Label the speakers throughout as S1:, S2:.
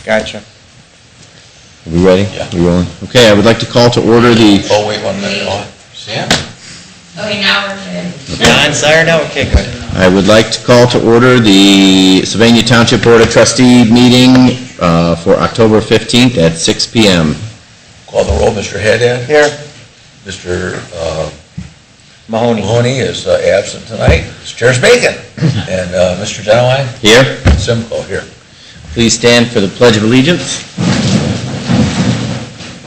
S1: Gotcha.
S2: Are we ready?
S3: Yeah.
S2: We rolling? Okay, I would like to call to order the...
S3: Oh, wait 1 minute. Oh, Sam?
S4: Okay, now we're good.
S1: Don's there now? Okay, good.
S2: I would like to call to order the Sylvania Township Board of Trustee meeting for October 15th at 6 p.m.
S3: Call the roll. Mr. Haddad?
S1: Here.
S3: Mr.
S1: Mahoney.
S3: Mahoney is absent tonight. His chair's vacant. And Mr. Genowine?
S2: Here.
S3: Simcoe here.
S2: Please stand for the Pledge of Allegiance.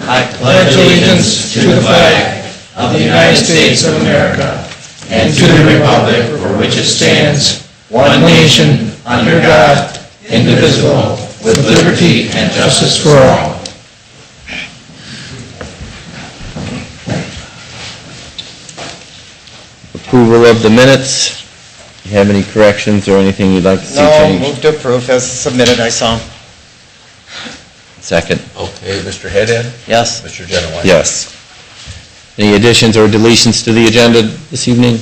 S5: I pledge allegiance to the flag of the United States of America and to the republic for which it stands, one nation, under God, indivisible, with liberty and justice for all.
S2: Approval of the minutes. Do you have any corrections or anything you'd like to see
S1: No,
S2: changed?
S1: move to approve as submitted, I saw.
S2: Second.
S3: Okay, Mr. Haddad?
S1: Yes.
S3: Mr. Genowine?
S2: Yes. Any additions or deletions to the agenda this evening?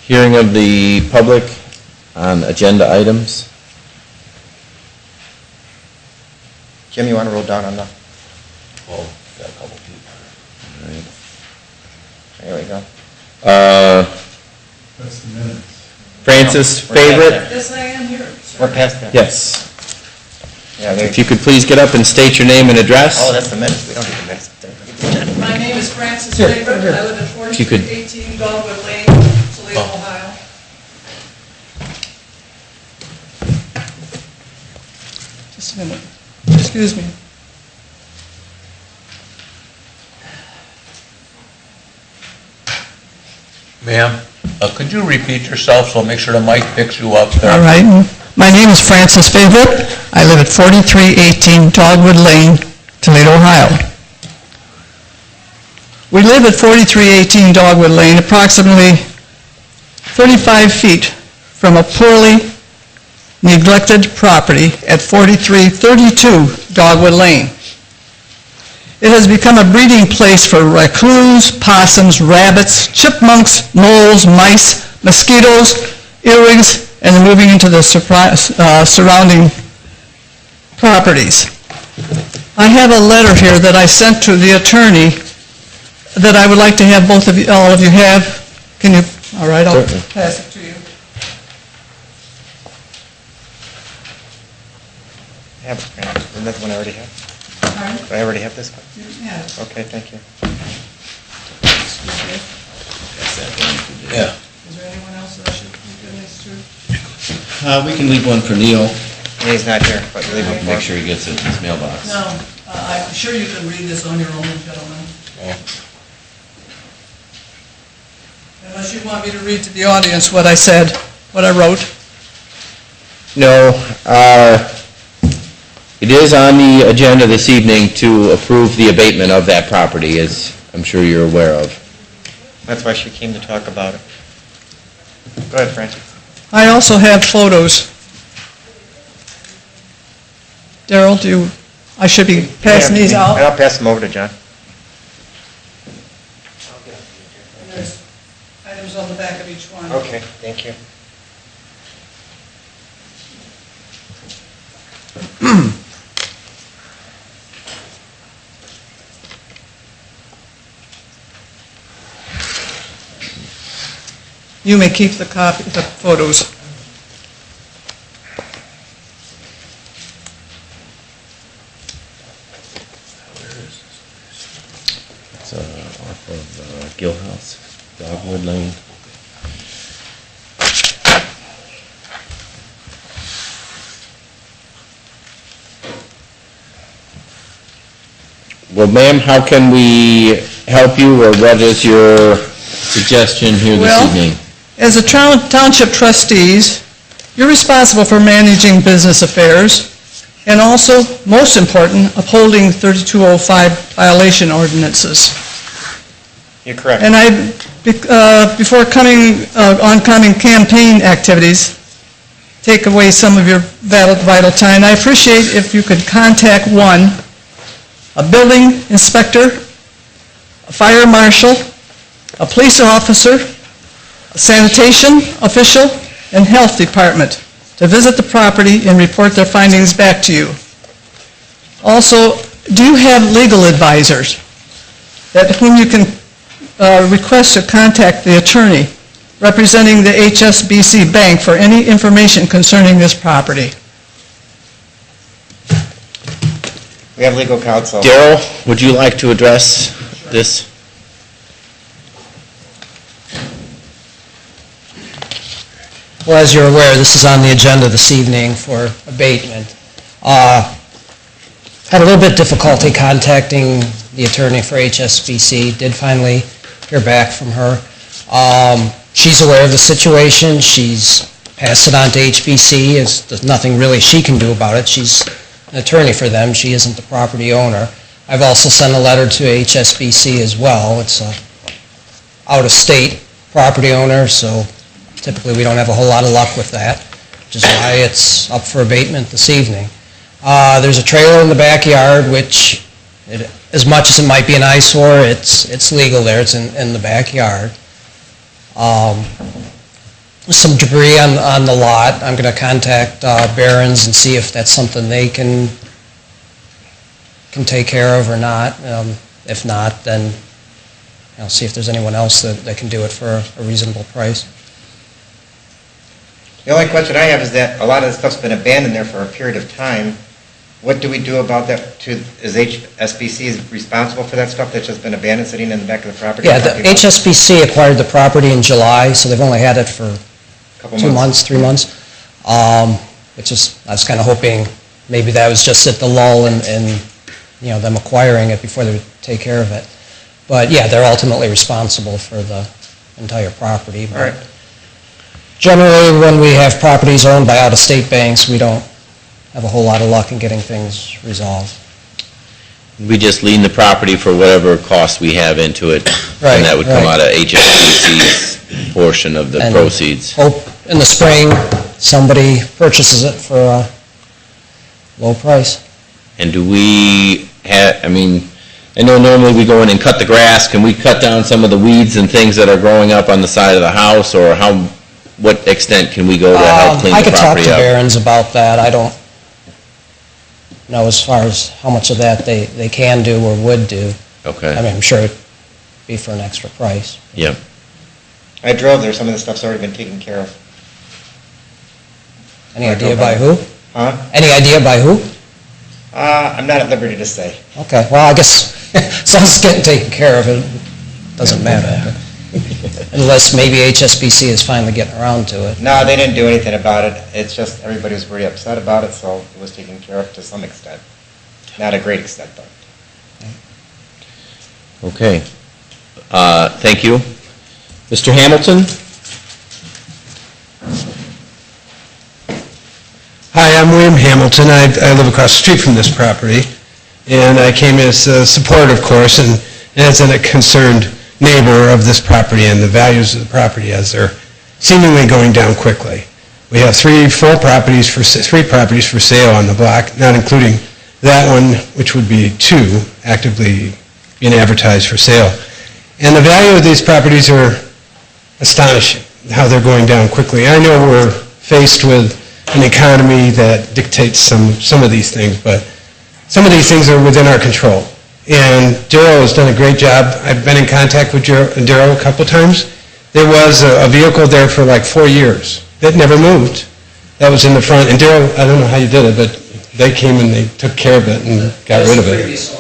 S2: Hearing of the public on agenda items.
S1: Jim, you want to roll down on the,
S3: Oh, got a couple people.
S1: there we go.
S6: That's the minutes.
S2: Francis,
S1: We're past
S2: favorite?
S1: that.
S4: Yes, I am here.
S1: We're past that.
S2: Yes.
S1: Yeah, there
S2: If you could please get up and state your name and address.
S1: Oh, that's the minutes. We don't need the minutes.
S4: My name is Frances
S1: Here,
S4: Favorite.
S1: here.
S4: I live at
S2: If you could-
S4: 4318 Dogwood Lane, Toledo, Ohio. Just a minute. Excuse me.
S3: Ma'am, could you repeat yourself so I'll make sure the mic picks you up there?
S4: All right. My name is Frances Favorite. I live at 4318 Dogwood Lane, Toledo, Ohio. We live at 4318 Dogwood Lane, approximately 35 feet from a poorly neglected property at 4332 Dogwood Lane. It has become a breeding place for raccoons, possums, rabbits, chipmunks, moles, mice, mosquitoes, earwigs, and moving into the surrounding properties. I have a letter here that I sent to the attorney that I would like to have all of you have. Can you, all right, I'll
S2: Certainly.
S4: pass it to you.
S1: Yeah, isn't that the one I already have?
S4: Pardon?
S1: Do I already have this one?
S4: Yeah.
S1: Okay, thank you.
S3: Yeah.
S4: Is there anyone else that I should give this to?
S2: We can leave one for Neil.
S1: Yeah, he's not here, but leave him.
S2: Make sure he gets it in his mailbox.
S4: No, I'm sure you can read this on your own, gentlemen. Unless you want me to read to the audience what I said, what I wrote.
S2: No, it is on the agenda this evening to approve the abatement of that property, as I'm sure you're aware of.
S1: That's why she came to talk about it. Go ahead, Francis.
S4: I also have photos. Daryl, I should be passing these out?
S1: I'll pass them over to John.
S4: And there's items on the back of each one.
S1: Okay, thank you.
S4: You may keep the photos.
S2: It's off of Gill House, Dogwood Lane. Well, ma'am, how can we help you, or what is your suggestion here this
S4: Well,
S2: evening?
S4: As a township trustees, you're responsible for managing business affairs and also, most important, upholding 3205 violation ordinances.
S1: You're correct.
S4: And before oncoming campaign activities, take away some of your vital time, I appreciate if you could contact a building inspector, a fire marshal, a police officer, a sanitation official, and health department to visit the property and report their findings back to you. Also, do you have legal advisors that whom you can request to contact the attorney representing the HSBC Bank for any information concerning this property?
S1: We have legal counsel.
S2: Daryl, would you like to address this?
S6: Well, as you're aware, this is on the agenda this evening for abatement. Had a little bit difficulty contacting the attorney for HSBC, did finally hear back from her. She's aware of the situation, she's passed it on to HBC, there's nothing really she can do about it. She's an attorney for them, she isn't the property owner. I've also sent a letter to HSBC as well. It's a out-of-state property owner, so typically we don't have a whole lot of luck with that, which is why it's up for abatement this evening. There's a trailer in the backyard, which, as much as it might be an eyesore, it's legal there, it's in the backyard. Some debris on the lot. I'm going to contact Barron's and see if that's something they can take care of or not. If not, then I'll see if there's anyone else that can do it for a reasonable price.
S1: The only question I have is that a lot of the stuff's been abandoned there for a period of time. What do we do about that? Is HSBC responsible for that stuff that's just been abandoned sitting in the back of the property?
S6: Yeah, the HSBC acquired the property in July, so they've only had it for
S1: Couple
S6: 2 months, 3 months. I was kind of hoping maybe that was just at the lull in them acquiring it before they would take care of it. But yeah, they're ultimately responsible for the entire property.
S1: All right.
S6: Generally, when we have properties owned by out-of-state banks, we don't have a whole lot of luck in getting things resolved.
S2: We just lien the property for whatever cost we have into it.
S6: Right,
S2: And that would come
S6: right.
S2: out of HSBC's portion of the
S6: And
S2: proceeds.
S6: Hope in the spring, somebody purchases it for a low price.
S2: And do we have, I know normally we go in and cut the grass. Can we cut down some of the weeds and things that are growing up on the side of the house? Or what extent can we go to help clean
S6: I
S2: the
S6: could talk
S2: property
S6: to
S2: up?
S6: Barron's about that. I don't know as far as how much of that they can do or would do.
S2: Okay,
S6: I'm sure it'd be for an extra price.
S2: yeah.
S1: I drove there, some of the stuff's already been taken care of.
S6: Any idea by who?
S1: Huh?
S6: Any idea by who?
S1: I'm not at liberty to say.
S6: Okay, well, I guess, as long as it's getting taken care of, it doesn't matter. Unless maybe HSBC is finally getting around to it.
S1: No, they didn't do anything about it. It's just everybody was very upset about it, so it was taken care of to some extent. Not a great extent, though.
S2: Okay. Thank you. Mr. Hamilton?
S5: Hi, I'm William Hamilton. I live across the street from this property, and I came as a supporter, of course, and as a concerned neighbor of this property and the values of the property as they're seemingly going down quickly. We have three properties for sale on the block, not including that one, which would be 2 actively being advertised for sale. And the value of these properties are astonishing, how they're going down quickly. I know we're faced with an economy that dictates some of these things, but some of these things are within our control. And Darrell has done a great job. I've been in contact with Darrell a couple times. There was a vehicle there for like 4 years that never moved. That was in the front. And Darrell, I don't know how you did it, but they came and they took care of it and got rid of it.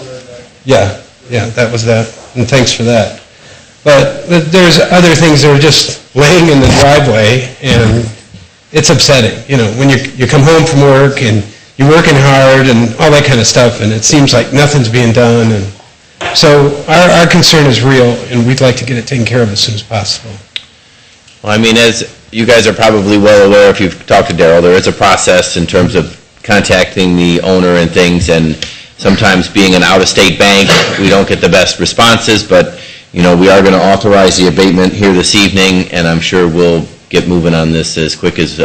S5: Yeah, that was that. And thanks for that. But there's other things that are just laying in the driveway, and it's upsetting. When you come home from work and you're working hard and all that kind of stuff, and it seems like nothing's being done. And so our concern is real, and we'd like to get it taken care of as soon as possible.
S2: Well, as you guys are probably well aware, if you've talked to Darrell, there is a process in terms of contacting the owner and things, and sometimes being an out-of-state bank, we don't get the best responses, but, we are going to authorize the abatement here this evening, and I'm sure we'll get moving on this as quick as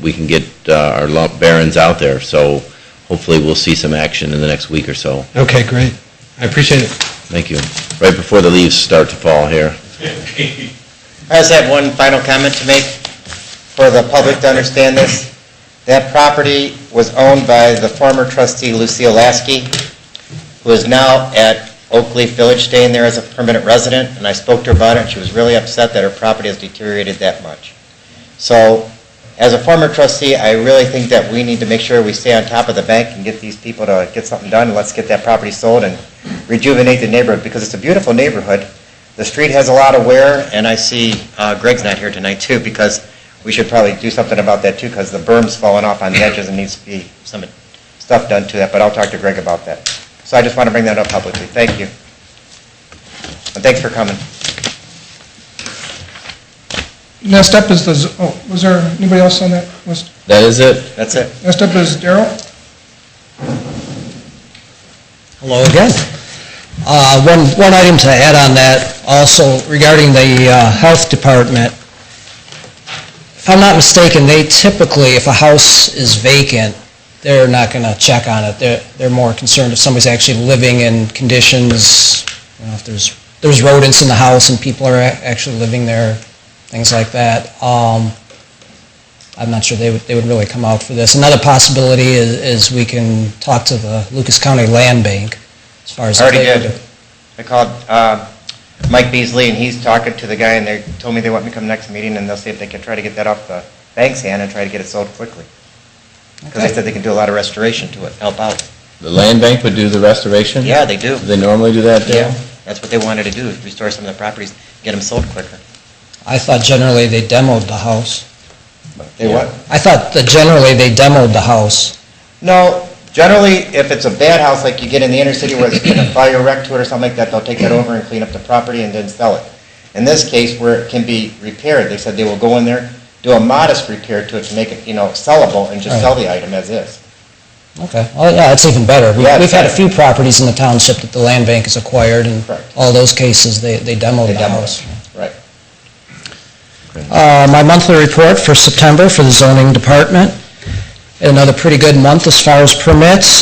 S2: we can get our barons out there. So hopefully we'll see some action in the next week or so.
S5: Okay, great. I appreciate it.
S2: Thank you. Right before the leaves start to fall here.
S1: I just have one final comment to make for the public to understand this. That property was owned by the former trustee Lucille Lasky, who is now at Oakleaf Village, staying there as a permanent resident, and I spoke to her about it, and she was really upset that her property has deteriorated that much. So, as a former trustee, I really think that we need to make sure we stay on top of the bank and get these people to get something done, and let's get that property sold and rejuvenate the neighborhood, because it's a beautiful neighborhood. The street has a lot of wear, and I see Greg's not here tonight too, because we should probably do something about that too, because the berm's falling off on the edges and needs to be some stuff done to that, but I'll talk to Greg about that. So I just want to bring that up publicly. Thank you. And thanks for coming.
S5: Next up is was there anybody else on that list?
S2: That is it?
S1: That's it.
S5: Next up is Darrell.
S6: Hello again. One item to add on that, also regarding the health department. If I'm not mistaken, they typically, if a house is vacant, they're not going to check on it. They're more concerned if somebody's actually living in conditions, if there's rodents in the house and people are actually living there, things like that. I'm not sure they would really come out for this. Another possibility is we can talk to the Lucas County Land Bank as far as...
S1: I already did. I called Mike Beasley, and he's talking to the guy, and they told me they want me to come next meeting, and they'll see if they can try to get that off the bank's hand and try to get it sold quickly. Because they said they can do a lot of restoration to it, help out.
S2: The land bank would do the restoration?
S1: Yeah, they do.
S2: Do they normally do that, Dale?
S1: Yeah, that's what they wanted to do, is restore some of the properties, get them sold quicker.
S6: I thought generally they demoed the house.
S1: They what?
S6: I thought that generally they demoed the house.
S1: No, generally, if it's a bad house, like you get in the inner city where there's been a fire wreck to it or something like that, they'll take that over and clean up the property and then sell it. In this case, where it can be repaired, they said they will go in there, do a modest repair to it to make it, sellable, and just sell the item as is.
S6: Okay, well, yeah, that's even better.
S1: Yeah,
S6: We've had a
S1: better.
S6: few properties in the township that the land bank has acquired, and
S1: Correct.
S6: all those cases, they demoed
S1: They
S6: the
S1: demo
S6: house.
S1: it. Right.
S6: My monthly report for September for the zoning department. Another pretty good month as far as permits,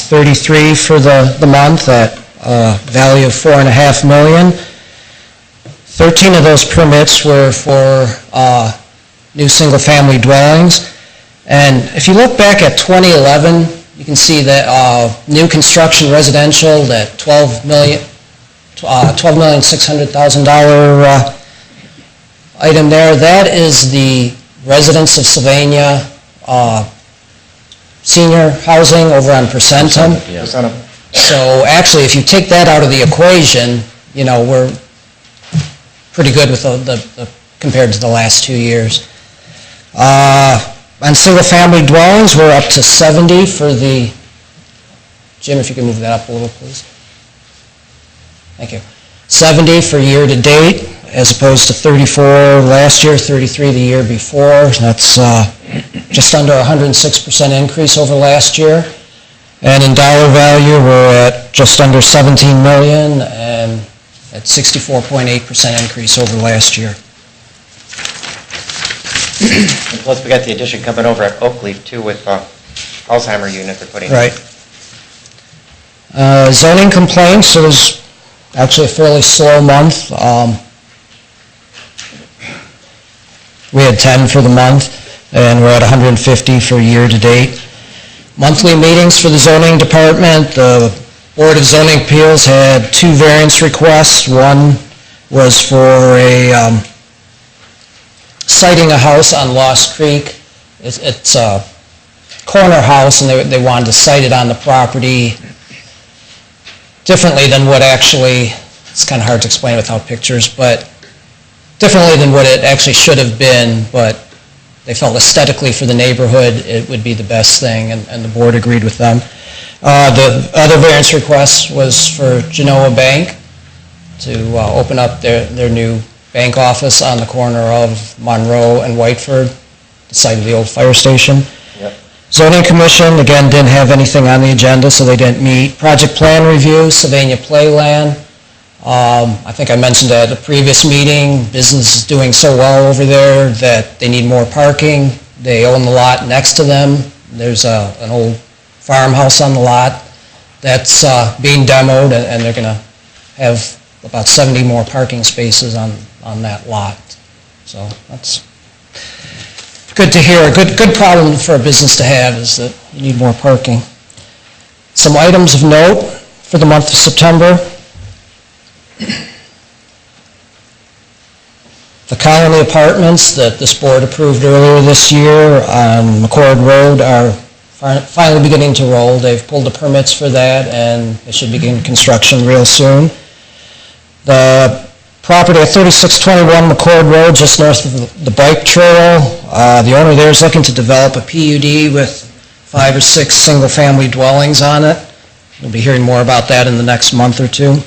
S6: 33 for the month at a value of $4.5 million. 13 of those permits were for new single-family dwellings. And if you look back at 2011, you can see that new construction residential, that $12,600,000 item there, that is the residents of Sylvania senior housing over on Percentum.
S2: Yeah.
S6: So actually, if you take that out of the equation, we're pretty good with the compared to the last 2 years. On single-family dwellings, we're up to 70 for the, Jim, if you can move that up a little, please. Thank you. 70 for year-to-date, as opposed to 34 last year, 33 the year before. That's just under 106% increase over last year. And in dollar value, we're at just under $17 million, and at 64.8% increase over last year.
S1: And plus, we got the addition coming over at Oakleaf, too, with Alzheimer unit they're putting in.
S6: Right. Zoning complaints, it was actually a fairly slow month. We had 10 for the month, and we're at 150 for year-to-date. Monthly meetings for the zoning department, the Board of Zoning Appeals had 2 variance requests. One was for citing a house on Lost Creek. It's a corner house, and they wanted to cite it on the property differently than what actually, it's kind of hard to explain without pictures, but differently than what it actually should have been, but they felt aesthetically for the neighborhood it would be the best thing, and the board agreed with them. The other variance request was for Genoa Bank to open up their new bank office on the corner of Monroe and Whiteford, the site of the old fire station.
S1: Yep.
S6: Zoning Commission, again, didn't have anything on the agenda, so they didn't meet. Project Plan Review, Sylvania Playland. I think I mentioned at a previous meeting, business is doing so well over there that they need more parking. They own the lot next to them. There's an old farmhouse on the lot that's being demoed, and they're going to have about 70 more parking spaces on that lot. So that's good to hear. A good problem for a business to have is that you need more parking. Some items of note for the month of September. The Colony Apartments that this board approved earlier this year on McCord Road are finally beginning to roll. They've pulled the permits for that, and they should begin construction real soon. The property at 3621 McCord Road, just north of the bike trail, the owner there is looking to develop a PUD with 5 or 6 single-family dwellings on it. We'll be hearing more about that in the next month or two.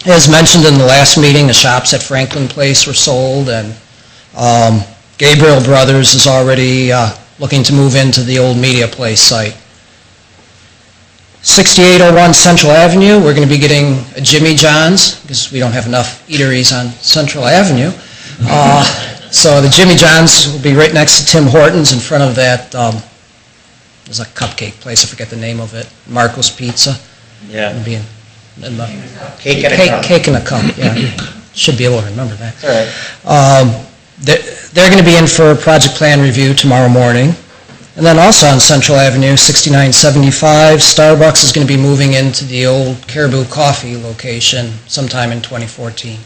S6: As mentioned in the last meeting, the shops at Franklin Place were sold, and Gabriel Brothers is already looking to move into the old Media Place site. 6801 Central Avenue, we're going to be getting a Jimmy John's, because we don't have enough eateries on Central Avenue. So the Jimmy John's will be right next to Tim Hortons in front of that, there's a cupcake place, I forget the name of it, Marco's Pizza.
S1: Yeah.
S6: It'll be in the
S1: Cake and a cup.
S6: Cake in a cup, yeah. Should be able to remember that.
S1: All right.
S6: They're going to be in for project plan review tomorrow morning. And then also on Central Avenue, 6975, Starbucks is going to be moving into the old Caribou Coffee location sometime in 2014.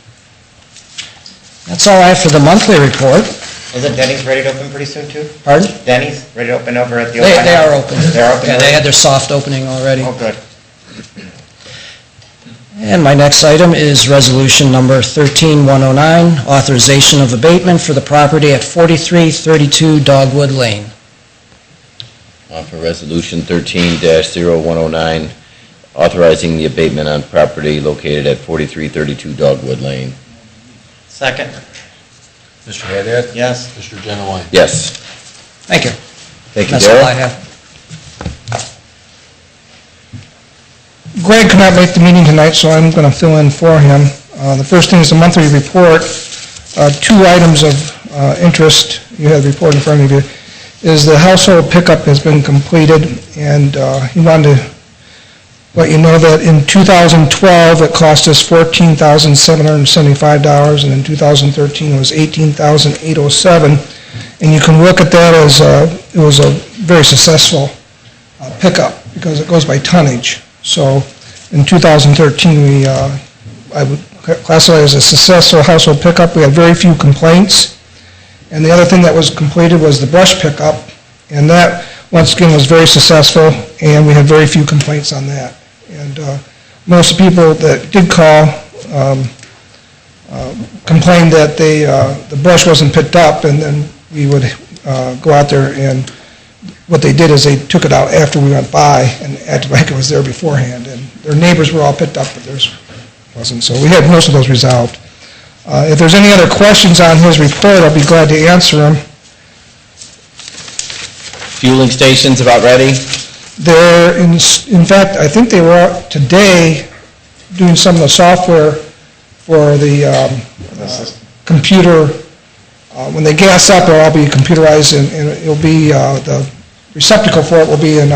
S6: That's all I have for the monthly report.
S1: Isn't Denny's ready to open pretty soon, too?
S6: Pardon?
S1: Denny's ready to open over at the old...
S6: They are open.
S1: They're open?
S6: Yeah, they had their soft opening already.
S1: Oh, good.
S6: And my next item is resolution number 13109, authorization of abatement for the property at 4332 Dogwood Lane.
S2: Offer resolution 13-0109, authorizing the abatement on property located at 4332 Dogwood Lane.
S1: Second.
S3: Mr. Haddad?
S1: Yes.
S3: Mr. Genowine?
S2: Yes.
S6: Thank you.
S2: Thank you,
S6: That's all I
S2: Darrell.
S6: have.
S5: Greg could not make the meeting tonight, so I'm going to fill in for him. The first thing is the monthly report. 2 items of interest, you have the report in front of you, is the household pickup has been completed, and he wanted to let you know that in 2012, it cost us $14,775, and in 2013, it was $18,807. And you can look at that as it was a very successful pickup, because it goes by tonnage. So in 2013, I would classify it as a successful household pickup. We had very few complaints. And the other thing that was completed was the brush pickup, and that, once again, was very successful, and we had very few complaints on that. And most of the people that did call complained that the brush wasn't picked up, and then we would go out there, and what they did is they took it out after we went by and acted like it was there beforehand. And their neighbors were all picked up, but theirs wasn't. So we had most of those resolved. If there's any other questions on his report, I'll be glad to answer them.
S2: Fueling stations about ready?
S5: They're, in fact, I think they were out today doing some of the software for the computer. When they gas up, it'll all be computerized, and it'll be, the receptacle for it will be in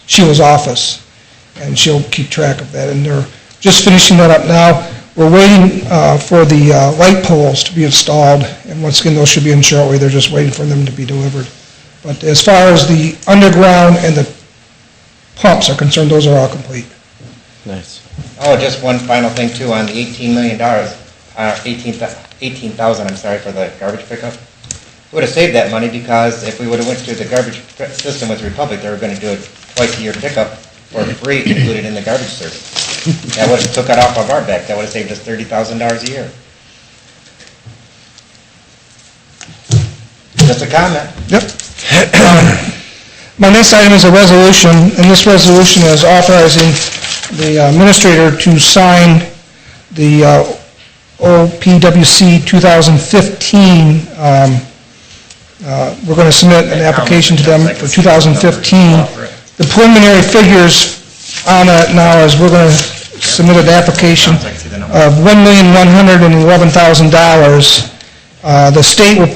S5: Sheila's office, and she'll keep track of that. And they're just finishing that up now. We're waiting for the light poles to be installed, and once again, those should be in shortly. They're just waiting for them to be delivered. But as far as the underground and the pumps are concerned, those are all complete.
S2: Nice.
S1: Oh, just one final thing, too, on the $18 million, 18,000, I'm sorry, for the garbage pickup. We would have saved that money, because if we would have went through the garbage system with Republic, they were going to do a twice-a-year pickup for free, included in the garbage service. That would have took it off of our back. That would have saved us $30,000 a year. Just a comment.
S5: Yep. My next item is a resolution, and this resolution is authorizing the administrator to sign the OPWC 2015. We're going to submit an application to them for 2015. The preliminary figures on it now is we're going to submit an application of $1,111,000. The state will,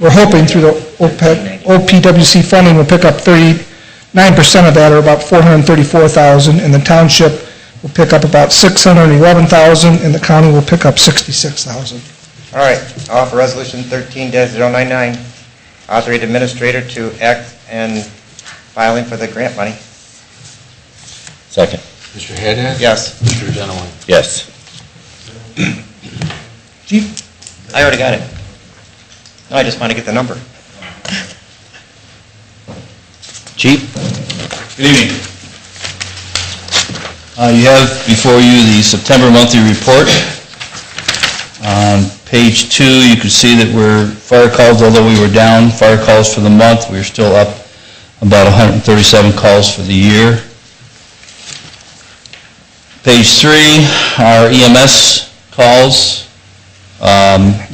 S5: we're hoping through the OPWC funding will pick up 39% of that, or about $434,000, and the township will pick up about $611,000, and the county will pick up $66,000.
S1: All right, I'll offer resolution 13-099. authority administrator to act and filing for the grant money.
S2: Second.
S5: Mr. Haddad?
S1: Yes.
S5: Mr. Dunaway?
S2: Yes.
S1: I already got it. No, I just want to get the number.
S2: Chief?
S7: Good evening. You have before you the September monthly report. On page 2, you can see that fire calls, although we were down fire calls for the month, we were still up about 137 calls for the year. Page 3, our EMS calls.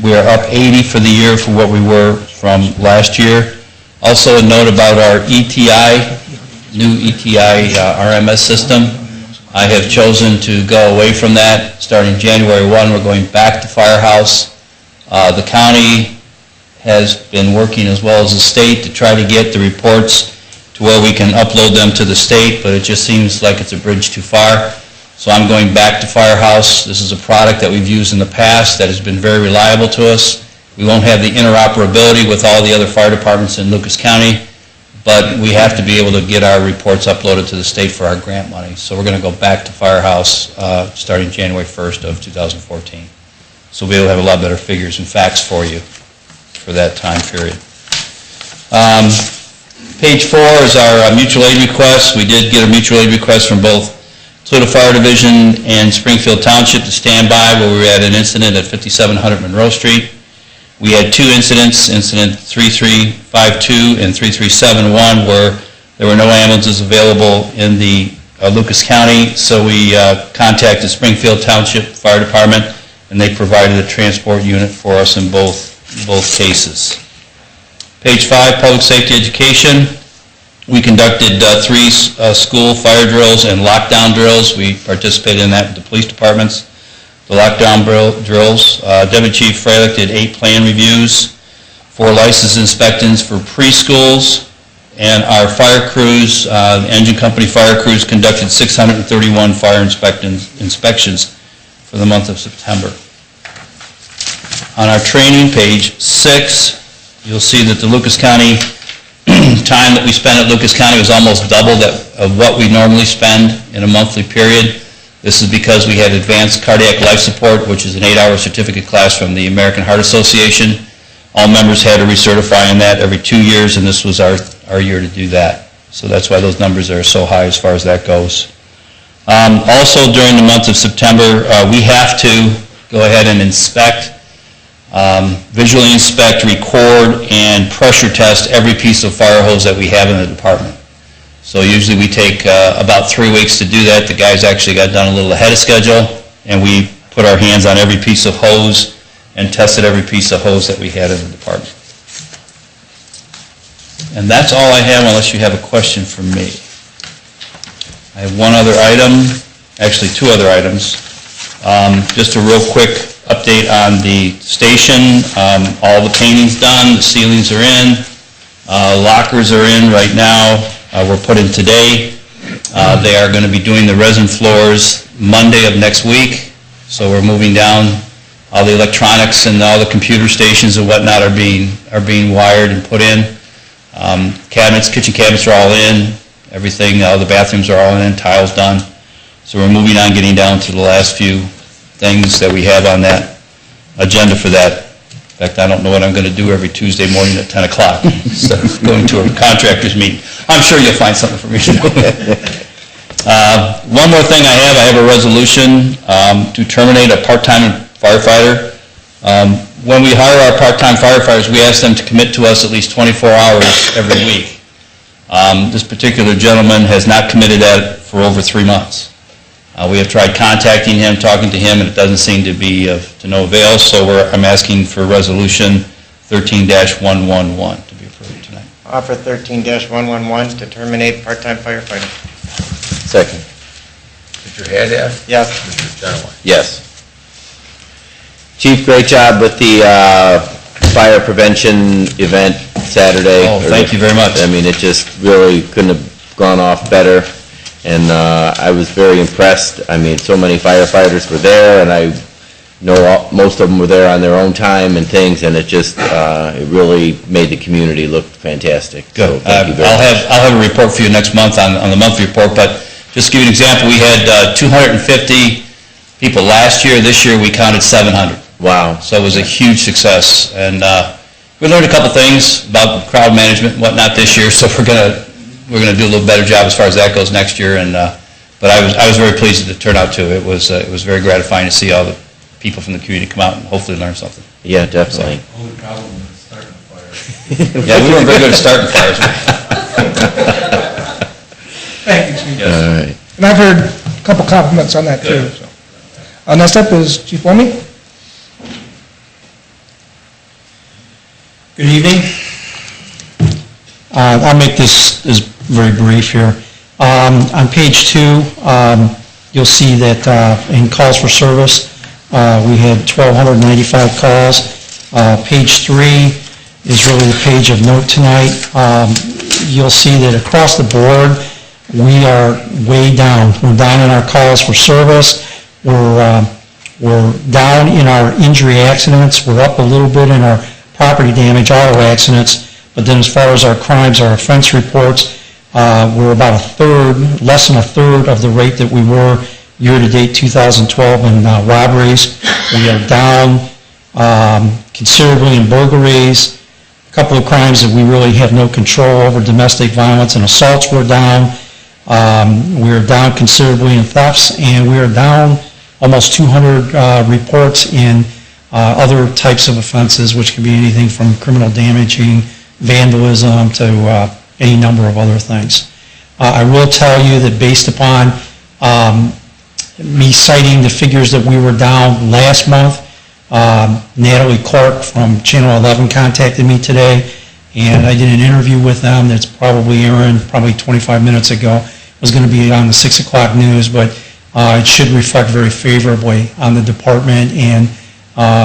S7: We are up 80 for the year for what we were from last year. Also a note about our new ETI RMS system. I have chosen to go away from that. Starting January 1, we're going back to Firehouse. The county has been working as well as the state to try to get the reports to where we can upload them to the state, but it just seems like it's a bridge too far. So I'm going back to Firehouse. This is a product that we've used in the past that has been very reliable to us. We won't have the interoperability with all the other fire departments in Lucas County, but we have to be able to get our reports uploaded to the state for our grant money. So we're going to go back to Firehouse starting January 1st of 2014. So we'll be able to have a lot better figures and facts for you for that time period. Page 4 is our mutual aid request. We did get a mutual aid request from both Toledo Fire Division and Springfield Township to stand by where we had an incident at 5700 Monroe Street. We had 2 incidents, incident 3352 and 3371, where there were no ambulances available in the Lucas County, so we contacted Springfield Township Fire Department, and they provided a transport unit for us in both cases. Page 5, Public Safety Education. We conducted 3 school fire drills and lockdown drills. We participated in that with the police departments. The lockdown drills, Deputy Chief Freilich did 8 plan reviews, 4 license inspections for preschools, and our fire crews, engine company fire crews, conducted 631 fire inspections for the month of September. On our training, page 6, you'll see that the Lucas County time that we spent at Lucas County was almost double that of what we normally spend in a monthly period. This is because we had advanced cardiac life support, which is an 8-hour certificate class from the American Heart Association. All members had to recertify in that every 2 years, and this was our year to do that. So that's why those numbers are so high as far as that goes. Also, during the month of September, we have to go ahead and inspect, visually inspect, record, and pressure test every piece of fire hose that we have in the department. So usually we take about 3 weeks to do that. The guys actually got done a little ahead of schedule, and we put our hands on every piece of hose and tested every piece of hose that we had in the department. And that's all I have unless you have a question for me. I have one other item, actually 2 other items. Just a real quick update on the station. All the painting's done, the ceilings are in, lockers are in right now. Were put in today. They are going to be doing the resin floors Monday of next week. So we're moving down. All the electronics and all the computer stations and whatnot are being wired and put in. Cabinets, kitchen cabinets are all in. Everything, all the bathrooms are all in. Tiles done. So we're moving on, getting down to the last few things that we have on that agenda for that. In fact, I don't know what I'm going to do every Tuesday morning at 10 o'clock instead of going to a contractor's meeting. I'm sure you'll find something for me to do. One more thing I have a resolution to terminate a part-time firefighter. When we hire our part-time firefighters, we ask them to commit to us at least 24 hours every week. This particular gentleman has not committed that for over 3 months. We have tried contacting him, talking to him, and it doesn't seem to be to no avail, so I'm asking for Resolution 13-111 to be approved tonight.
S1: Offer 13-111 to terminate part-time firefighter.
S2: Second.
S3: Mr. Haddad?
S1: Yes.
S3: Mr. Dunaway?
S2: Yes. Chief, great job with the fire prevention event Saturday.
S7: Oh, thank you very much.
S2: I mean, it just really couldn't have gone off better. And I was very impressed. I mean, so many firefighters were there, and I most of them were there on their own time and things, and it just, it really made the community look fantastic. So
S7: Good.
S2: thank you very
S7: I'll
S2: much.
S7: have a report for you next month on the monthly report, but just to give you an example, we had 250 people last year. This year, we counted 700.
S2: Wow.
S7: So it was a huge success, and we learned a couple things about crowd management and whatnot this year, so we're gonna do a little better job as far as that goes next year, and but I was very pleased with the turnout too. It was very gratifying to see all the people from the community come out and hopefully learn something.
S2: Yeah, definitely.
S5: Only problem is starting a fire.
S7: Yeah, we weren't very good at starting fires.
S8: Thank you, Chief.
S2: All right.
S8: And I've heard a couple compliments on that, too. So. Next up is Chief Wemmy.
S9: Good evening. I'll make this very brief here. On page 2, you'll see that in calls for service, we had 1,295 calls. Page 3 is really the page of note tonight. You'll see that across the board, we are way down. We're down in our calls for service. We're down in our injury accidents. We're up a little bit in our property damage, auto accidents. But then as far as our crimes, our offense reports, we're about a third, less than a third of the rate that we were year-to-date 2012 in robberies. We are down considerably in burglaries. A couple of crimes that we really have no control over, domestic violence and assaults, we're down. We're down considerably in thefts, and we are down almost 200 reports in other types of offenses, which can be anything from criminal damaging, vandalism, to any number of other things. I will tell you that based upon me citing the figures that we were down last month, Natalie Clark from Channel 11 contacted me today, and I did an interview with them that's probably airing 25 minutes ago. It was going to be on the 6 o'clock news, but it should reflect very favorably on the department and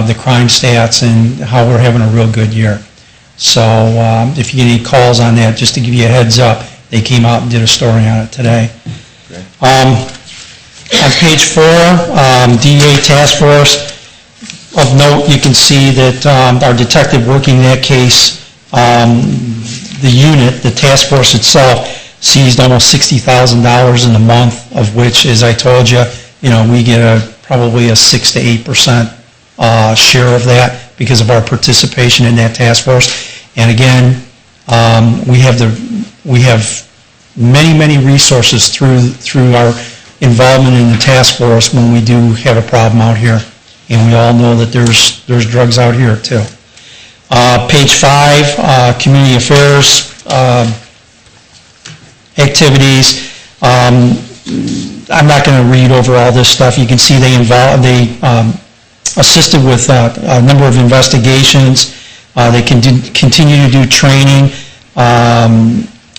S9: the crime stats and how we're having a real good year. So if you get any calls on that, just to give you a heads up, they came out and did a story on it today. On page 4, DEA task force. Of note, you can see that our detective working that case, the unit, the task force itself, seized almost $60,000 in a month, of which, as I told you, we get probably a 6 to 8% share of that because of our participation in that task force. And again, we have many resources through our involvement in the task force when we do have a problem out here. And we all know that there's drugs out here too. Page 5, community affairs activities. I'm not going to read over all this stuff. You can see they assisted with a number of investigations. They continue to do training,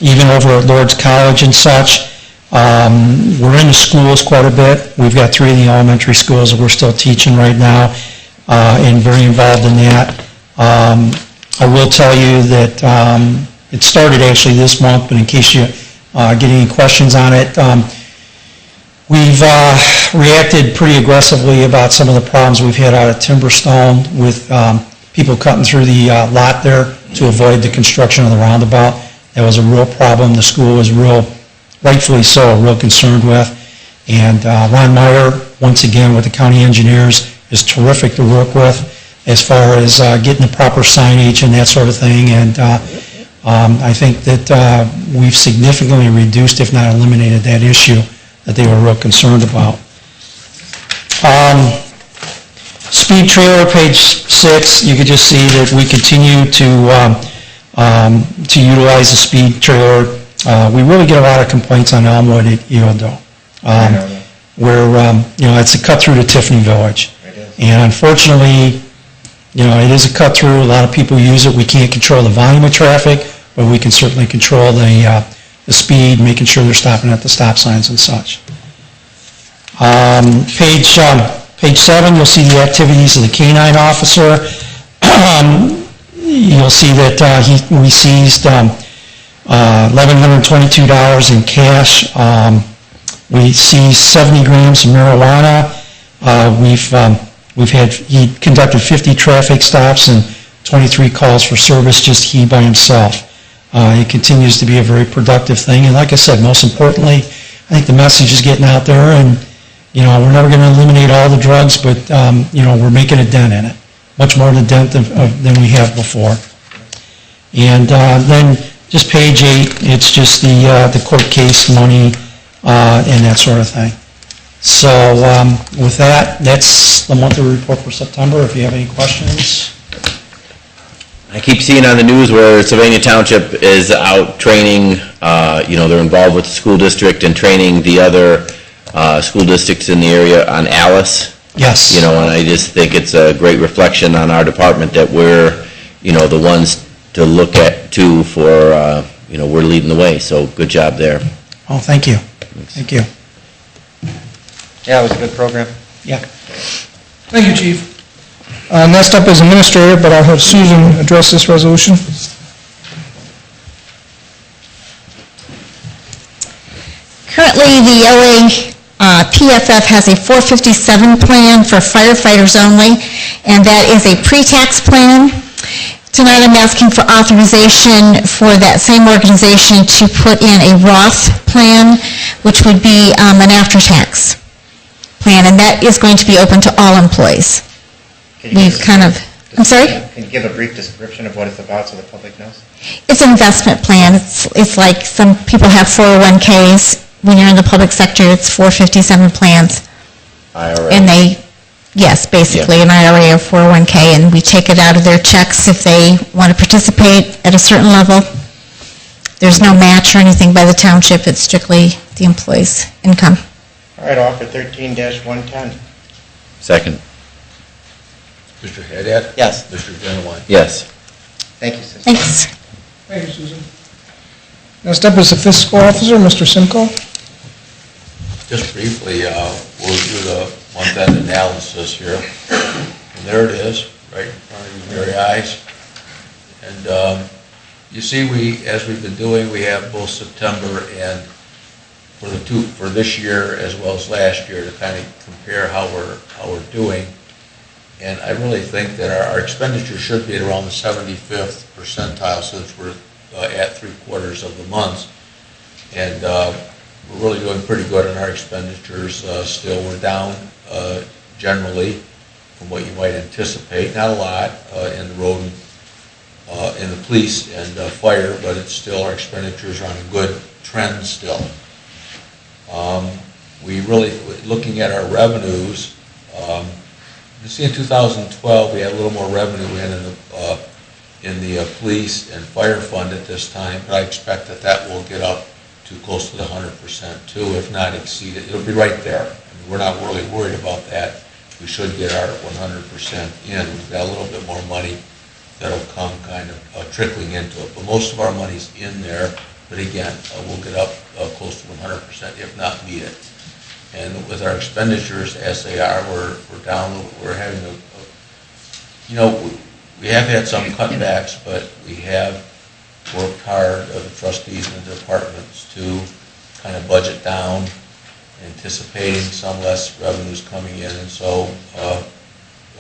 S9: even over at Lord's College and such. We're in the schools quite a bit. We've got 3 of the elementary schools that we're still teaching right now, and very involved in that. I will tell you that it started actually this month, but in case you get any questions on it, we've reacted pretty aggressively about some of the problems we've had out at Timberstone with people cutting through the lot there to avoid the construction of the roundabout. That was a real problem. The school was rightfully so, real concerned with. And Ron Meyer, once again with the county engineers, is terrific to work with as far as getting the proper signage and that sort of thing. And I think that we've significantly reduced, if not eliminated, that issue that they were real concerned about. Speed trailer, page 6, you could just see that we continue to utilize the speed trailer. We really get a lot of complaints on Elmwood at Eodo, where it's a cut through to Tiffany Village. And unfortunately, it is a cut through. A lot of people use it. We can't control the volume of traffic, but we can certainly control the speed, making sure they're stopping at the stop signs and such. Page 7, you'll see the activities of the canine officer. You'll see that we seized $1,122 in cash. We seized 70 grams of marijuana. We've He conducted 50 traffic stops and 23 calls for service, just he by himself. It continues to be a very productive thing, and like I said, most importantly, I think the message is getting out there, and, we're never going to eliminate all the drugs, but, we're making a dent in it, much more of a dent than we have before. And then just page 8, it's just the court case money and that sort of thing. So with that, that's the monthly report for September. If you have any questions.
S2: I keep seeing on the news where Sylvania Township is out training, they're involved with the school district and training the other school districts in the area on Alice.
S9: Yes.
S2: And I just think it's a great reflection on our department that we're, the ones to look at too for, we're leading the way. So good job there.
S9: Oh, thank you. Thank you.
S1: Yeah, it was a good program.
S9: Yeah.
S8: Thank you, Chief. Next up is Administrator, but I'll have Susan address this resolution.
S10: Currently, the OA PFF has a 457 plan for firefighters only, and that is a pre-tax plan. Tonight, I'm asking for authorization for that same organization to put in a Roth plan, which would be an after-tax plan, and that is going to be open to all employees. We've kind of, I'm sorry?
S1: Can you give a brief description of what it's about so the public knows?
S10: It's an investment plan. It's like some people have 401ks. When you're in the public sector, it's 457 plans.
S2: IRA.
S10: And yes, basically an IRA or 401k, and we take it out of their checks if they want to participate at a certain level. There's no match or anything by the township. It's strictly the employee's income.
S1: All right, offer 13-110.
S2: Second.
S3: Mr. Haddad?
S1: Yes.
S3: Mr. Genowine?
S2: Yes.
S1: Thank you, Susan.
S10: Thanks.
S8: Thank you, Susan. Next up is the Fiscal Officer, Mr. Simcoe.
S3: Just briefly, we'll do the month-end analysis here. And there it is, right in front of your very eyes. And you see, as we've been doing, we have both September and for this year as well as last year to kind of compare how we're doing. And I really think that our expenditure should be at around the 75th percentile since we're at 3/4 of the months. And we're really doing pretty good on our expenditures. Still, we're down generally from what you might anticipate. Not a lot in the road, in the police and fire, but it's still, our expenditures are on a good trend still. We really, looking at our revenues, you see in 2012 we had a little more revenue in the police and fire fund at this time, but I expect that will get up to close to the 100% too, if not exceed it. It'll be right there. I mean, we're not really worried about that. We should get our 100% in. We've got a little bit more money that'll come kind of trickling into it, but most of our money's in there. But again, we'll get up close to 100%, if not meet it. And with our expenditures as they are, we're down. We're having we have had some cutbacks, but we have worked hard, the trustees and the departments, to kind of budget down, anticipating some less revenues coming in, and so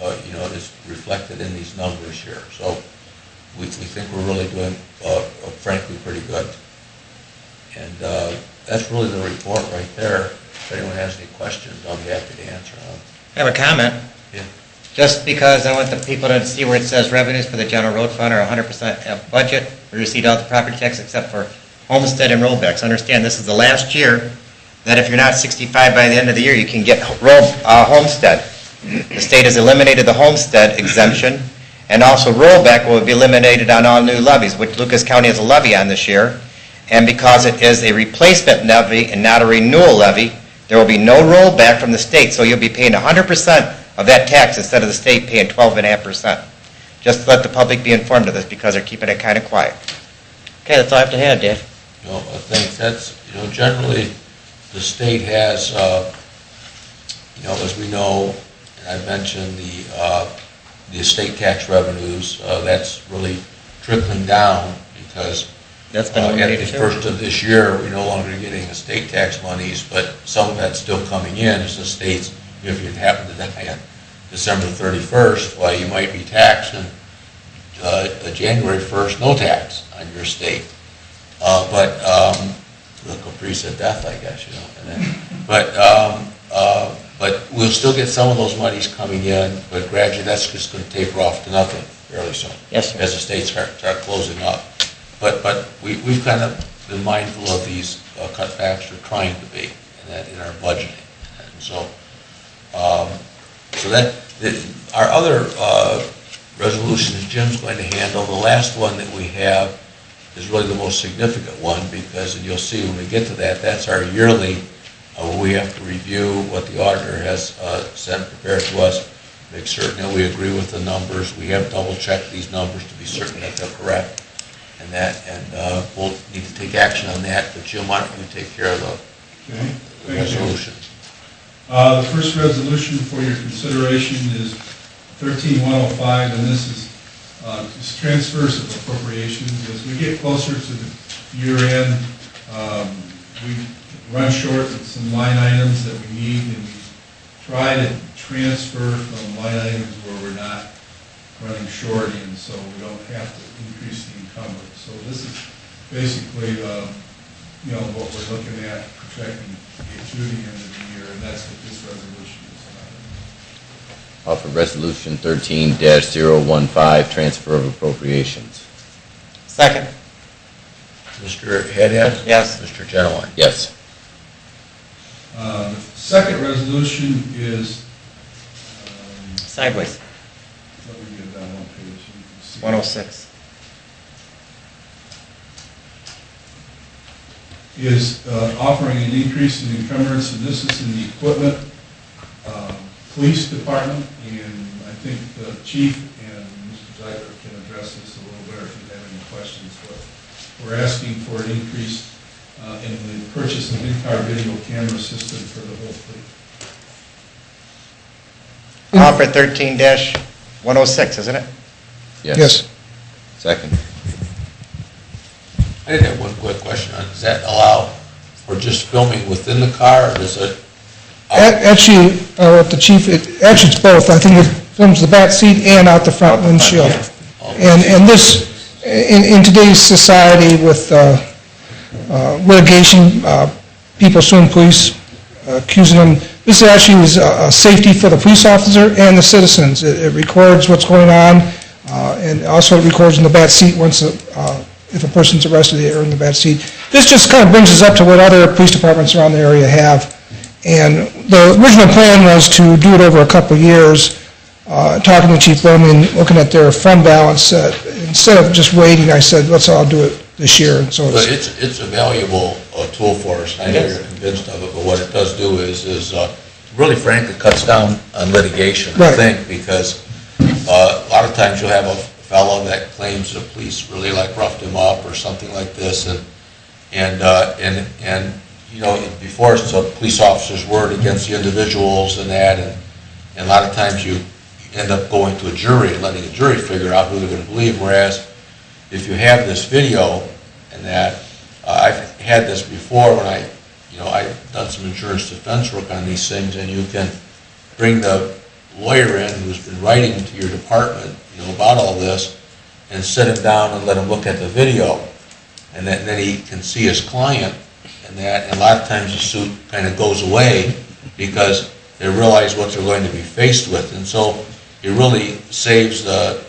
S3: it's reflected in these numbers here. So we think we're really doing, frankly, pretty good. And that's really the report right there. If anyone has any questions, I'll be happy to answer them.
S1: I have a comment.
S3: Yeah.
S1: Just because I want the people to see where it says revenues for the general road fund are 100% of budget, we received all the property tax except for homestead and rollbacks. Understand, this is the last year that if you're not 65 by the end of the year, you can get homestead. The state has eliminated the homestead exemption, and also rollback will be eliminated on all new levies, which Lucas County has a levy on this year. And because it is a replacement levy and not a renewal levy, there will be no rollback from the state, so you'll be paying 100% of that tax instead of the state paying 12.5%. Just to let the public be informed of this because they're keeping it kind of quiet. Okay, that's all I have to add, Dave.
S3: I think that's, generally the state has, as we know, and I mentioned the estate tax revenues, that's really trickling down because
S1: That's been
S3: at the
S1: eliminated too.
S3: first of this year, we're no longer getting estate tax monies, but some of that's still coming in as the states, if you happen to die December 31st, well, you might be taxing January 1st, no tax on your estate. But the caprice of death, I guess, you know. And then, but we'll still get some of those monies coming in, but gradually that's just going to taper off to nothing fairly soon.
S1: Yes, sir.
S3: As the states start closing up. But we've kind of been mindful of these cutbacks, or trying to be, in our budgeting. And so, our other resolutions Jim's going to handle. The last one that we have is really the most significant one, because, and you'll see when we get to that, that's our yearly, where we have to review what the auditor has prepared to us, make certain that we agree with the numbers. We have double-checked these numbers to be certain that they're correct, and we'll need to take action on that. But Jim, why don't you take care of the resolution?
S11: The first resolution for your consideration is 13105, and this is just transfers of appropriations. As we get closer to the year end, we run short of some line items that we need, and we try to transfer from line items where we're not running short in, so we don't have to increase the encumbrance. So this is basically, what we're looking at, projecting through the end of the year, and that's what this resolution is about.
S2: Offer Resolution 13-015, transfer of appropriations.
S1: Second.
S3: Mr. Haddad?
S1: Yes.
S3: Mr. Genowine?
S2: Yes.
S11: The second resolution is,
S1: Sideways.
S11: let me get down one page. So you can see.
S1: 106.
S11: Is offering an increase in encumbrance, and this is in the equipment, police department, and I think the chief and Mr. Zeiger can address this a little better if you have any questions. But we're asking for an increase in the purchase of in-car video camera system for the whole fleet.
S1: Offer 13-106, isn't it?
S8: Yes.
S2: Second.
S3: I did have one quick question. Does that allow for just filming within the car, or does it?
S8: Actually, with the chief, actually it's both. I think it films the back seat and out the front windshield. And this, in today's society with litigation, people suing police, accusing them, this actually is a safety for the police officer and the citizens. It records what's going on, and also it records in the back seat once if a person's arrested, they are in the back seat. This just kind of brings us up to what other police departments around the area have. And the original plan was to do it over a couple of years, talking to Chief Bowman, looking at their fund balance. Instead of just waiting, I said, let's all do it this year. And so
S3: it's a valuable tool for us. I know you're convinced of it, but what it does do is really frankly cuts down on litigation, I think, because a lot of times you'll have a fellow that claims the police really roughed him up or something like this, and before it's a police officer's word against the individuals and that, and a lot of times you end up going to a jury and letting a jury figure out who they're going to believe, whereas if you have this video and that, I've had this before when I've done some insurance defense work on these things, and you can bring the lawyer in who's been writing to your department, about all this, and sit him down and let him look at the video, and then he can see his client, and a lot of times the suit kind of goes away because they realize what they're going to be faced with, and so it really saves the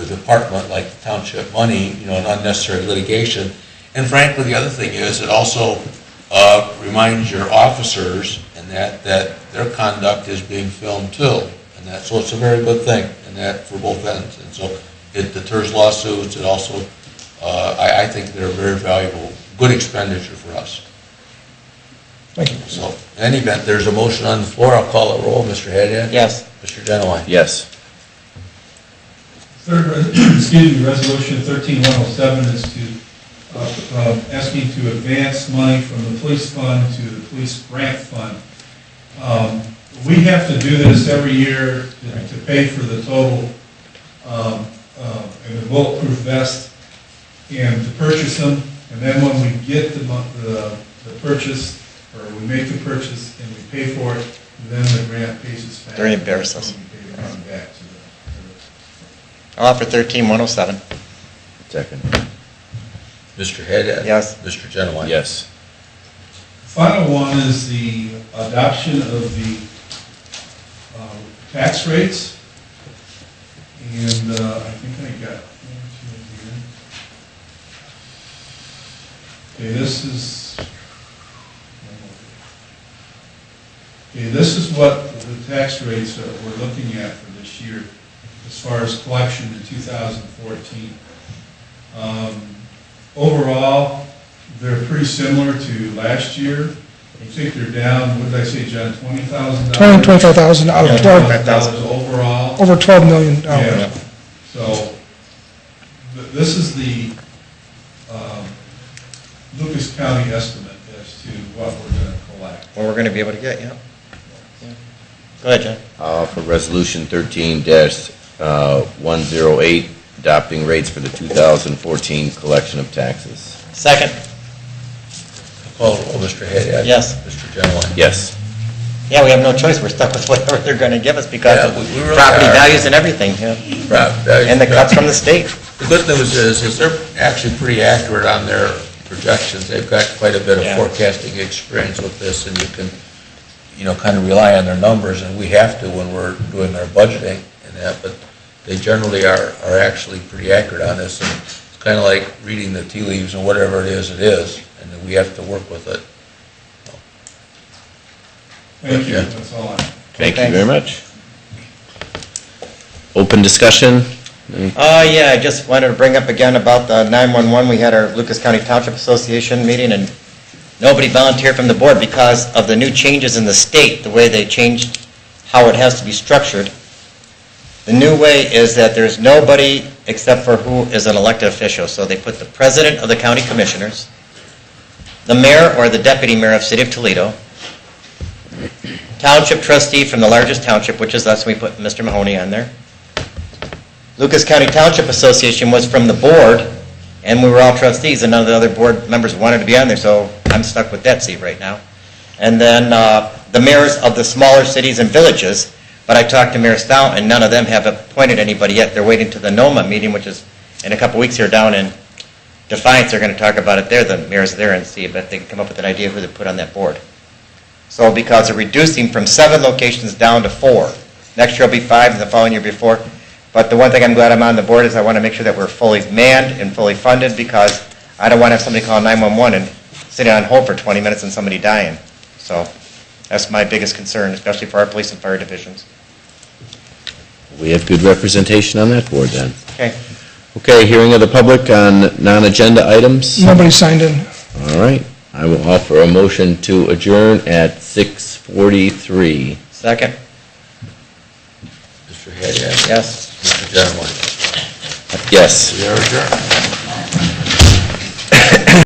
S3: department, like the township, money, in unnecessary litigation. And frankly, the other thing is it also reminds your officers and that their conduct is being filmed too, and so it's a very good thing, and that for both ends. And so it deters lawsuits. It also, I think they're very valuable, good expenditure for us.
S8: Thank you.
S3: So in any event, there's a motion on the floor. I'll call it roll. Mr. Haddad?
S1: Yes.
S3: Mr. Genowine?
S2: Yes.
S11: Third, resolution 13107 is to asking to advance money from the police fund to the police grant fund. We have to do this every year to pay for the total and the bulletproof vest and to purchase them. And then when we get the purchase, or we make the purchase and we pay for it, then the grant pays us back.
S1: They're reimburse us.
S11: We pay the money back to the-
S1: I'll offer 13-107.
S2: Second.
S3: Mr. Haddad?
S1: Yes.
S3: Mr. Genowine?
S2: Yes.
S11: Final one is the adoption of the tax rates. And I think I got one, two here. Okay, this is what the tax rates that we're looking at for this year as far as collection in 2014. Overall, they're pretty similar to last year. I think they're down, what did I say, John, $20,000?
S8: $25,000 out of
S11: $25,000 overall.
S8: over $12 million.
S11: Yeah. So, this is the Lucas County estimate as to what we're going to collect.
S1: What we're going to be able to get, yeah. Go ahead, John.
S2: I'll offer Resolution 13-108, adopting rates for the 2014 collection of taxes.
S1: Second.
S3: Call the roll, Mr. Haddad?
S1: Yes.
S3: Mr. Genowine?
S2: Yes.
S1: Yeah, we have no choice. We're stuck with whatever they're going to give us because
S3: Yeah,
S1: of
S3: we really
S1: property
S3: are.
S1: values and everything, yeah. And the cuts from the state.
S3: The good news is they're actually pretty accurate on their projections. They've got quite a bit of
S1: Yeah.
S3: forecasting experience with this, and you can, kind of rely on their numbers, and we have to when we're doing our budgeting and that, but they generally are actually pretty accurate on this, and it's kind of like reading the tea leaves and whatever it is, and then we have to work with it.
S11: Thank you,
S3: Yeah.
S11: that's all I have.
S2: Thank you
S1: Thanks.
S2: very much. Open discussion?
S1: Yeah, I just wanted to bring up again about the 911. We had our Lucas County Township Association meeting, and nobody volunteered from the board because of the new changes in the state, the way they changed how it has to be structured. The new way is that there's nobody except for who is an elected official. So they put the president of the county commissioners, the mayor or the deputy mayor of City of Toledo, township trustee from the largest township, which is us, and we put Mr. Mahoney on there. Lucas County Township Association was from the board, and we were all trustees, and none of the other board members wanted to be on there, so I'm stuck with that seat right now. And then the mayors of the smaller cities and villages, but I talked to Mayor Stout, and none of them have appointed anybody yet. They're waiting to the NOMA meeting, which is in a couple weeks here down in Defiance. They're going to talk about it there, the mayors there, and see if they can come up with an idea who to put on that board. So because they're reducing from 7 locations down to 4. Next year will be 5, and the following year will be 4. But the one thing I'm glad I'm on the board is I want to make sure that we're fully manned and fully funded, because I don't want to have somebody call 911 and sitting on hold for 20 minutes and somebody dying. So that's my biggest concern, especially for our police and fire divisions.
S2: We have good representation on that board then.
S1: Okay.
S2: Okay, hearing of the public on non-agenda items.
S8: Nobody signed in.
S2: All right. I will offer a motion to adjourn at 6:43.
S1: Second.
S3: Mr. Haddad?
S1: Yes.
S3: Mr. Genowine?
S2: Yes.
S3: We are adjourned.